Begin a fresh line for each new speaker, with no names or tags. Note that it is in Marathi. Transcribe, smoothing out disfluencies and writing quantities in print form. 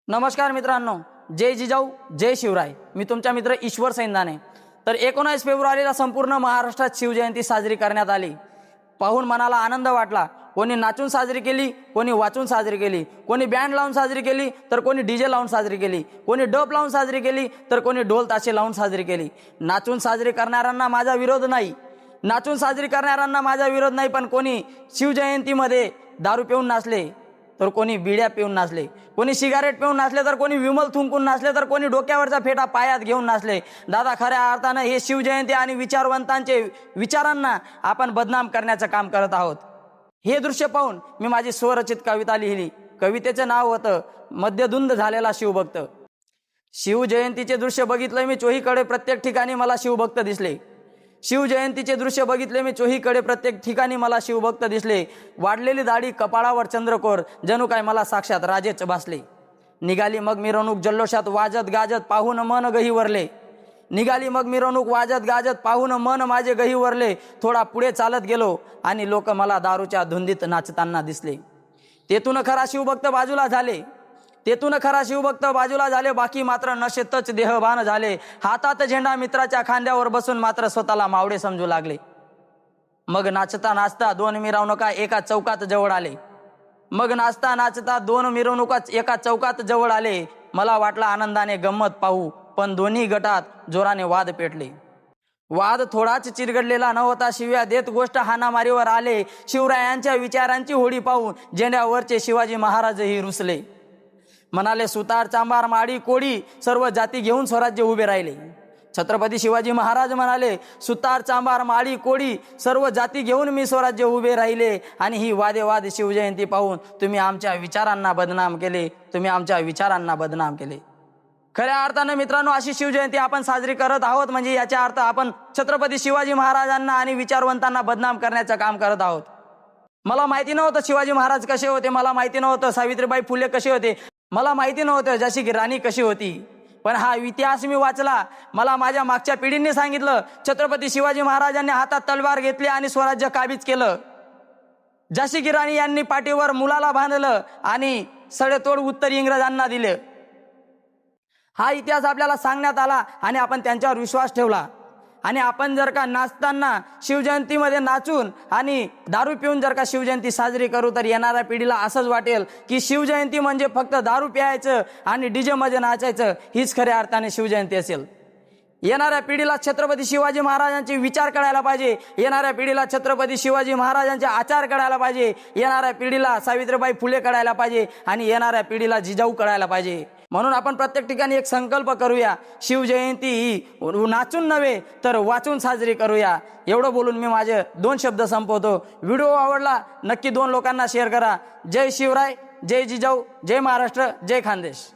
नमस्कार मित्रांनो, जय जिजाऊ जय शिवराय। मी तुमचा मित्र ईश्वर सैंदाने। तर 19 फेब्रुवारीला संपूर्ण महाराष्ट्रात शिवजयंती साजरी करण्यात आली। पाहून मनाला आनंद वाटला। कोणी नाचून साजरी केली, कोणी वाचून साजरी केली, कोणी बँड लावून साजरी केली, तर कोणी डीजे लावून साजरी केली, कोणी डप लावून साजरी केली, तर कोणी ढोल ताशे लावून साजरी केली। नाचून साजरी करणाऱ्यांना माझा विरोध नाही, नाचून साजरी करणाऱ्यांना माझा विरोध नाही, पण कोणी शिवजयंतीमध्ये दारू पिऊन नाचले, तर कोणी बिड्या पिऊन नाचले, कोणी सिगारेट पिऊन नाचले, तर कोणी विमल थुंकून नाचले, तर कोणी डोक्यावरचा फेटा पायात घेऊन नाचले। दादा, खऱ्या अर्थानं हे शिवजयंती आणि विचारवंतांचे विचारांना आपण बदनाम करण्याचं काम करत आहोत। हे दृश्य पाहून मी माझी स्वरचित कविता लिहिली। कवितेचं नाव होतं मद्यधुंद झालेला शिवभक्त। शिवजयंतीचे दृश्य बघितले मी चोहीकडे, प्रत्येक ठिकाणी मला शिवभक्त दिसले। शिवजयंतीचे दृश्य बघितले मी चोहीकडे, प्रत्येक ठिकाणी मला शिवभक्त दिसले। वाढलेली दाढी, कपाळावर चंद्रकोर, जणू काय मला साक्षात राजेच भासले। निघाली मग मिरवणूक जल्लोषात वाजत गाजत, पाहून मन गहिवरले। निघाली मग मिरवणूक वाजत गाजत, पाहून मन माझे गहिवरले। थोडा पुढे चालत गेलो आणि लोक मला दारूच्या धुंदीत नाचताना दिसले। तेथून खरा शिवभक्त बाजूला झाले, तेथून खरा शिवभक्त बाजूला झाले, बाकी मात्र नशेतच देहभान झाले। हातात झेंडा मित्राच्या खांद्यावर बसून मात्र स्वतःला मावळे समजू लागले। मग नाचता नाचता दोन मिरवणुका एका चौकात जवळ आले, मग नाचता नाचता दोन मिरवणुका एका चौकात जवळ आले। मला वाटला आनंदाने गंमत पाहू, पण दोन्ही गटात जोराने वाद पेटले। वाद थोडाच चिरगडलेला नव्हता, शिव्या देत गोष्ट हाणामारीवर आले। शिवरायांच्या विचारांची होडी पाहून झेंड्यावरचे शिवाजी महाराजही रुसले। म्हणाले, सुतार चांभार माडी कोडी, सर्व जाती घेऊन स्वराज्य उभे राहिले। छत्रपती शिवाजी महाराज म्हणाले, सुतार चांभार माडी कोडी, सर्व जाती घेऊन मी स्वराज्य उभे राहिले। आणि ही वादेवाद शिवजयंती पाहून तुम्ही आमच्या विचारांना बदनाम केले, तुम्ही आमच्या विचारांना बदनाम केले। खऱ्या अर्थानं मित्रांनो, अशी शिवजयंती आपण साजरी करत आहोत म्हणजे याचा अर्थ आपण छत्रपती शिवाजी महाराजांना आणि विचारवंतांना बदनाम करण्याचं काम करत आहोत। मला माहिती नव्हतं शिवाजी महाराज कसे होते, मला माहिती नव्हतं सावित्रीबाई फुले कसे होते, मला माहिती नव्हतं झाशी की राणी कशी होती। पण हा इतिहास मी वाचला, मला माझ्या मागच्या पिढींनी सांगितलं, छत्रपती शिवाजी महाराजांनी हातात तलवार घेतली आणि स्वराज्य काबीज केलं। झाशी की राणी यांनी पाठीवर मुलाला बांधलं आणि सडेतोड उत्तर इंग्रजांना दिले। हा इतिहास आपल्याला सांगण्यात आला आणि आपण त्यांच्यावर विश्वास ठेवला। आणि आपण जर का नाचताना शिवजयंतीमध्ये नाचून आणि दारू पिऊन जर का शिवजयंती साजरी करू, तर येणाऱ्या पिढीला असंच वाटेल की शिवजयंती म्हणजे फक्त दारू प्यायचं आणि डीजे मध्ये नाचायचं, हीच खऱ्या अर्थाने शिवजयंती असेल। येणाऱ्या पिढीला छत्रपती शिवाजी महाराजांचे विचार कळायला पाहिजे, येणाऱ्या पिढीला छत्रपती शिवाजी महाराजांचे आचार कळायला पाहिजे, येणाऱ्या पिढीला सावित्रीबाई फुले कळायला पाहिजे आणि येणाऱ्या पिढीला जिजाऊ कळायला पाहिजे। म्हणून आपण प्रत्येक ठिकाणी एक संकल्प करूया, शिवजयंती ही नाचून नव्हे तर वाचून साजरी करूया। एवढं बोलून मी माझे 2 शब्द संपवतो। व्हिडिओ आवडला नक्की 2 लोकांना शेअर करा। जय शिवराय, जय जिजाऊ, जय महाराष्ट्र, जय खानदेश।